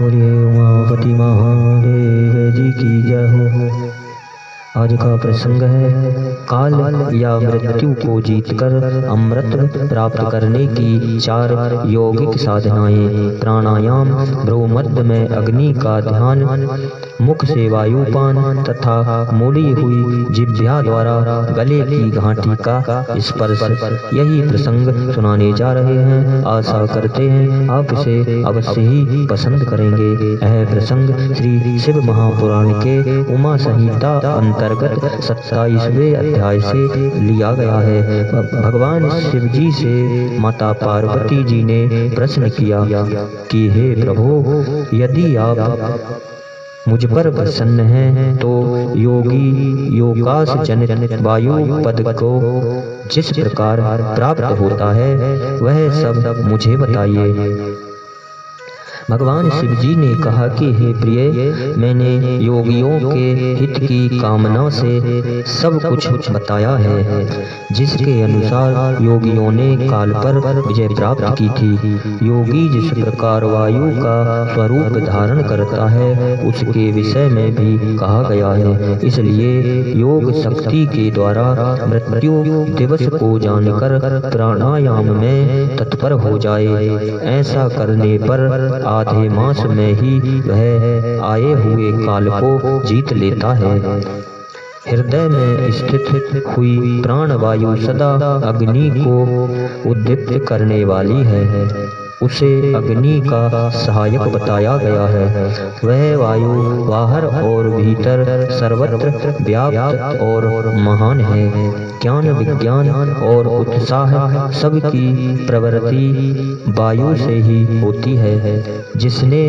बोलिए उमापति महादेव जी की जय हो। आज का प्रसंग है काल या मृत्यु को जीतकर अमृत प्राप्त करने की 4 यौगिक साधनाएं। प्राणायाम, भ्रूमध्य में अग्नि का ध्यान, मुख से वायुपान तथा मोड़ी हुई जिह्वा द्वारा गले की घाटी का स्पर्श। यही प्रसंग सुनाने जा रहे हैं। आशा करते हैं आप इसे अवश्य ही पसंद करेंगे। यह प्रसंग श्री शिव महापुराण के उमा संहिता अंतर्गत 27वें अध्याय से लिया गया है। भगवान शिव जी से माता पार्वती जी ने प्रश्न किया कि हे प्रभु, यदि आप मुझ पर प्रसन्न हैं तो योगी योगास जनित वायु पद को जिस प्रकार प्राप्त होता है वह सब मुझे बताइए। भगवान शिव जी ने कहा कि हे प्रिय, मैंने योगियों के हित की कामना से सब कुछ बताया है, जिसके अनुसार योगियों ने काल पर विजय प्राप्त की थी। योगी जिस प्रकार वायु का स्वरूप धारण करता है उसके विषय में भी कहा गया है। इसलिए योग शक्ति के द्वारा मृत्यु दिवस को जानकर प्राणायाम में तत्पर हो जाए। ऐसा करने पर आधे मास में ही वह आए हुए काल को जीत लेता है। हृदय में स्थित हुई प्राणवायु सदा अग्नि को उद्दीप्त करने वाली है। उसे अग्नि का सहायक बताया गया है। वह वायु बाहर और भीतर सर्वत्र व्याप्त और महान है। ज्ञान, विज्ञान और उत्साह सबकी प्रवृत्ति वायु से ही होती है। जिसने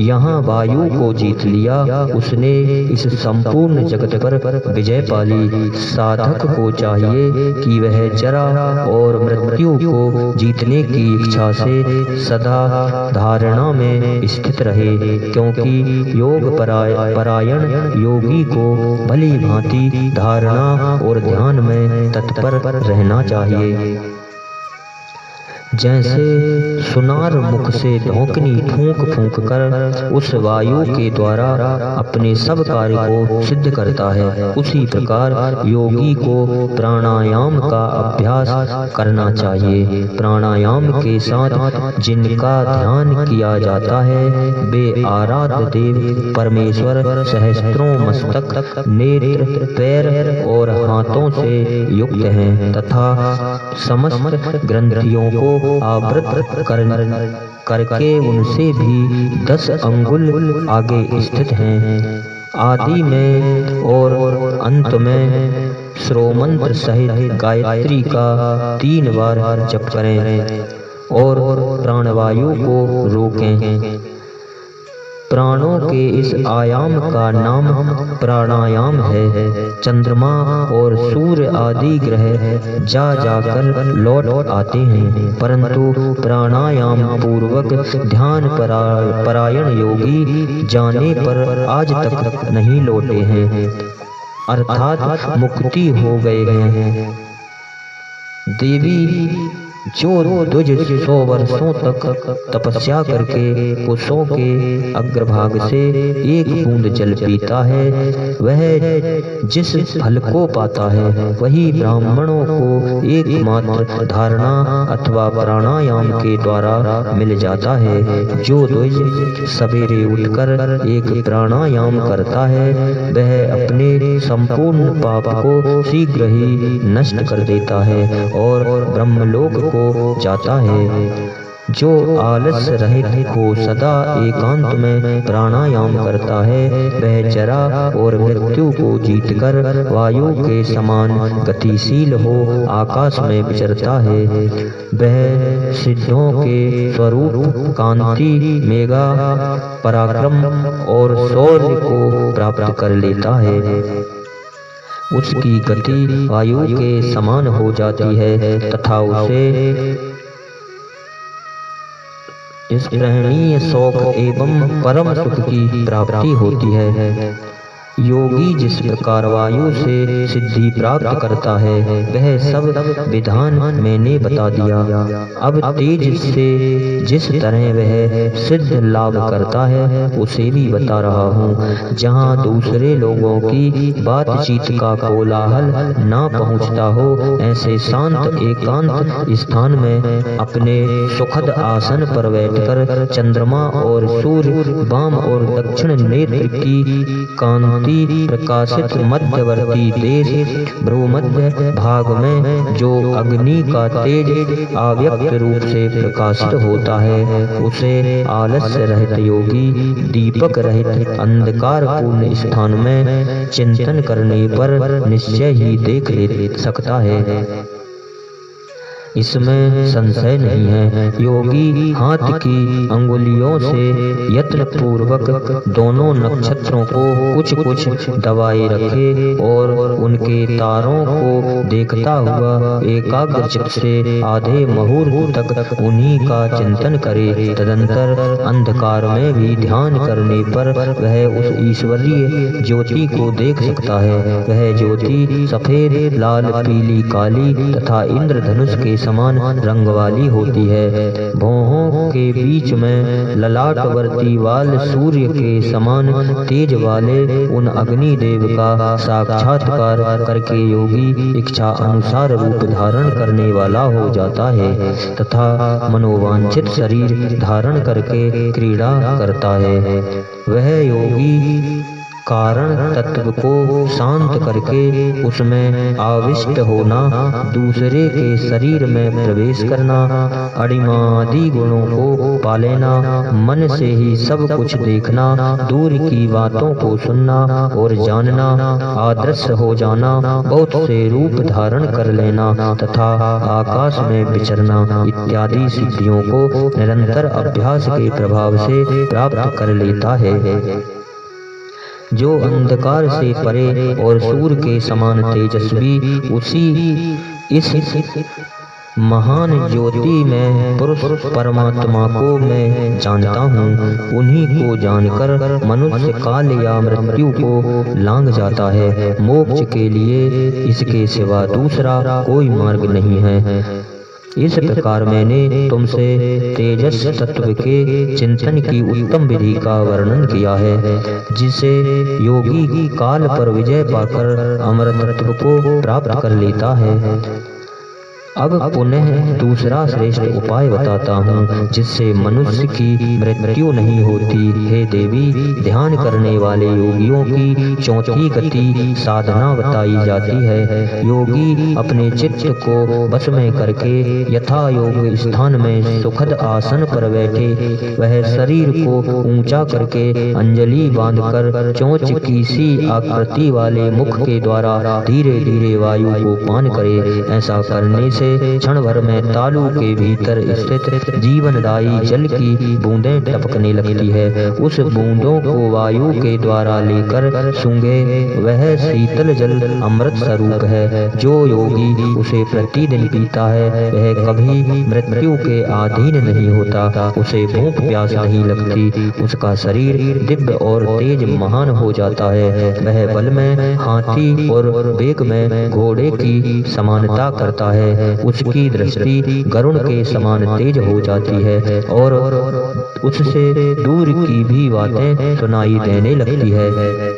यहाँ वायु को जीत लिया उसने इस संपूर्ण जगत पर विजय पाली। साधक को चाहिए कि वह जरा और मृत्यु को जीतने की इच्छा से सदा धारणा में स्थित रहे, क्योंकि योग परायण योगी को भली भांति धारणा और ध्यान में तत्पर रहना चाहिए। जैसे सुनार मुख से धोकनी फूंक फूंक कर उस वायु के द्वारा अपने सब कार्य को सिद्ध करता है, उसी प्रकार योगी को प्राणायाम का अभ्यास करना चाहिए। प्राणायाम के साथ जिनका ध्यान किया जाता है वे आराध्य देव परमेश्वर सहस्त्रों मस्तक, नेत्र, पैर और हाथों से युक्त हैं तथा समस्त ग्रंथियों को आवृत करके उनसे भी 10 अंगुल आगे स्थित हैं। आदि में और अंत में श्रोमंत्र सहित गायत्री का 3 बार जप करें और प्राणवायु को रोकें। प्राणों के इस आयाम का नाम प्राणायाम है। चंद्रमा और सूर्य आदि ग्रह जा जाकर लौट आते हैं, परंतु प्राणायाम पूर्वक ध्यान परायण योगी जाने पर आज तक नहीं लौटे हैं, अर्थात मुक्ति हो गए हैं। देवी जो 200 वर्षों तक तपस्या करके कुशों के अग्रभाग से एक बूंद जल पीता है, वह जिस फल को पाता है वही ब्राह्मणों को एकमात्र धारणा अथवा प्राणायाम के द्वारा मिल जाता है। जो रोज सवेरे उठकर एक प्राणायाम करता है वह अपने संपूर्ण पाप को शीघ्र ही नष्ट कर देता है और ब्रह्मलोक को जाता है। जो आलस रहित हो सदा एकांत में प्राणायाम करता है वह जरा और मृत्यु को जीतकर वायु के समान गतिशील हो आकाश में विचरता है। वह सिद्धों के स्वरूप, कांति, मेघा, पराक्रम और शौर्य को प्राप्त कर लेता है। उसकी गति वायु के समान हो जाती है तथा उसे स्पृहणीय शौक एवं परम सुख की प्राप्ति होती है। योगी जिस प्रकार वायु से सिद्धि प्राप्त करता है वह सब विधान मैंने बता दिया। अब तेज से जिस तरह वह सिद्ध लाभ करता है उसे भी बता रहा हूँ। जहाँ दूसरे लोगों की बातचीत का कोलाहल ना पहुँचता हो ऐसे शांत एकांत स्थान में अपने सुखद आसन पर बैठकर चंद्रमा और सूर्य वाम और दक्षिण नेत्र की कांति प्रकाशित मध्यवर्ती देश भ्रूमध्य भाग में जो अग्नि का तेज अव्यक्त रूप से प्रकाशित होता है उसे आलस्य रहित योगी दीपक रहित अंधकार पूर्ण स्थान में चिंतन करने पर निश्चय ही देख ले सकता है। इसमें संशय नहीं है। योगी हाथ की अंगुलियों से यत्न पूर्वक दोनों नक्षत्रों को कुछ कुछ दबाए रखे और उनके तारों को देखता हुआ एकाग्र चित्त से आधे मुहूर्त तक उन्हीं का चिंतन करे। तदंतर अंधकार में भी ध्यान करने पर वह उस ईश्वरीय ज्योति को देख सकता है। वह ज्योति सफेद लाल पीली काली तथा इंद्रधनुष के समान रंग वाली होती है। भौहों के बीच में ललाटवर्ती वाल सूर्य के समान तेज वाले उन अग्निदेव का साक्षात्कार करके योगी इच्छा अनुसार रूप धारण करने वाला हो जाता है तथा मनोवांछित शरीर धारण करके क्रीड़ा करता है। वह योगी कारण तत्व को शांत करके उसमें आविष्ट होना, दूसरे के शरीर में प्रवेश करना, अणिमादि गुणों को पा लेना, मन से ही सब कुछ देखना, दूर की बातों को सुनना और जानना, आदर्श हो जाना, बहुत से रूप धारण कर लेना तथा आकाश में विचरना इत्यादि सिद्धियों को निरंतर अभ्यास के प्रभाव से प्राप्त कर लेता है। जो अंधकार से परे और सूर्य के समान तेजस्वी उसी इस महान ज्योति में पुरुष परमात्मा को मैं जानता हूँ। उन्हीं को जानकर मनुष्य काल या मृत्यु को लांघ जाता है। मोक्ष के लिए इसके सिवा दूसरा कोई मार्ग नहीं है। इस प्रकार मैंने तुमसे तेजस तत्व के चिंतन की उत्तम विधि का वर्णन किया है, जिसे योगी काल पर विजय पाकर अमर तत्व को प्राप्त कर लेता है। अब पुनः दूसरा श्रेष्ठ उपाय बताता हूँ जिससे मनुष्य की मृत्यु नहीं होती। हे देवी, ध्यान करने वाले योगियों की चौथी गति साधना बताई जाती है। योगी अपने चित्त को वश में करके यथा योग स्थान में सुखद आसन पर बैठे, वह शरीर को ऊंचा करके अंजलि बांधकर चोंच की सी आकृति वाले मुख के द्वारा धीरे धीरे वायु को पान करे। ऐसा करने से क्षण भर में तालू के भीतर स्थित जीवनदायी जल की बूंदें टपकने लगती है। उस बूंदों को वायु के द्वारा लेकर सूंघे वह शीतल जल अमृत स्वरूप है। जो योगी उसे प्रतिदिन पीता है वह कभी मृत्यु के अधीन नहीं होता, उसे भूख प्यास नहीं लगती, उसका शरीर दिव्य और तेज महान हो जाता है। वह बल में हाथी और वेग में घोड़े की समानता करता है। उसकी दृष्टि गरुड़ के समान तेज हो जाती है और उससे दूर की भी बातें सुनाई देने लगती है।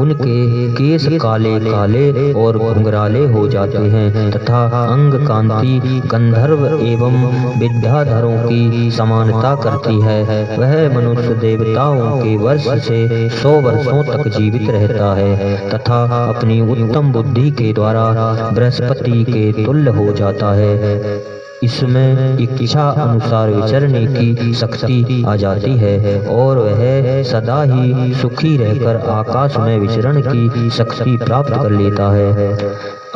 उनके केस काले काले और घुंघराले हो जाते हैं तथा अंग कांति गंधर्व एवं विद्याधरों की समानता करती है। वह मनुष्य देवताओं के वर्ष से 100 वर्षों तक जीवित रहता है तथा अपनी उत्तम बुद्धि के द्वारा बृहस्पति के तुल्य हो जाता है। इसमें इच्छा अनुसार विचरने की शक्ति आ जाती है और वह सदा ही सुखी रहकर आकाश में विचरण की शक्ति प्राप्त कर लेता है।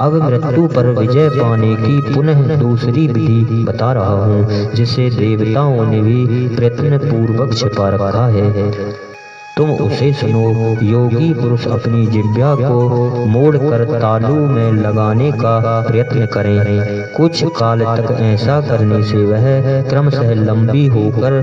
अब मृत्यु पर विजय पाने की पुनः दूसरी विधि बता रहा हूँ, जिसे देवताओं ने भी प्रयत्न पूर्वक छिपा रखा है। तुम उसे सुनो। योगी पुरुष अपनी जिह्वा को मोड़कर तालू में लगाने का प्रयत्न करें। कुछ काल तक ऐसा करने से वह क्रमशः लंबी होकर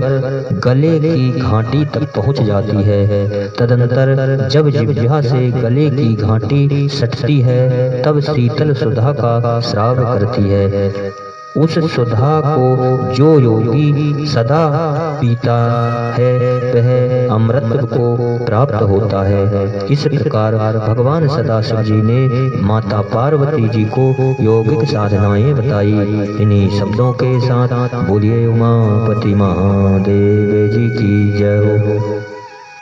गले की घाटी तक पहुंच जाती है। तदंतर जब जिह्वा से गले की घाटी सटती है तब शीतल सुधा का स्राव करती है। उस सुधा को जो योगी सदा पीता है वह अमृत को प्राप्त होता है। इस प्रकार भगवान सदाशिव जी ने माता पार्वती जी को योगिक साधनाएं बताई। इन्हीं शब्दों के साथ बोलिए उमापति महादेव जी की जय हो।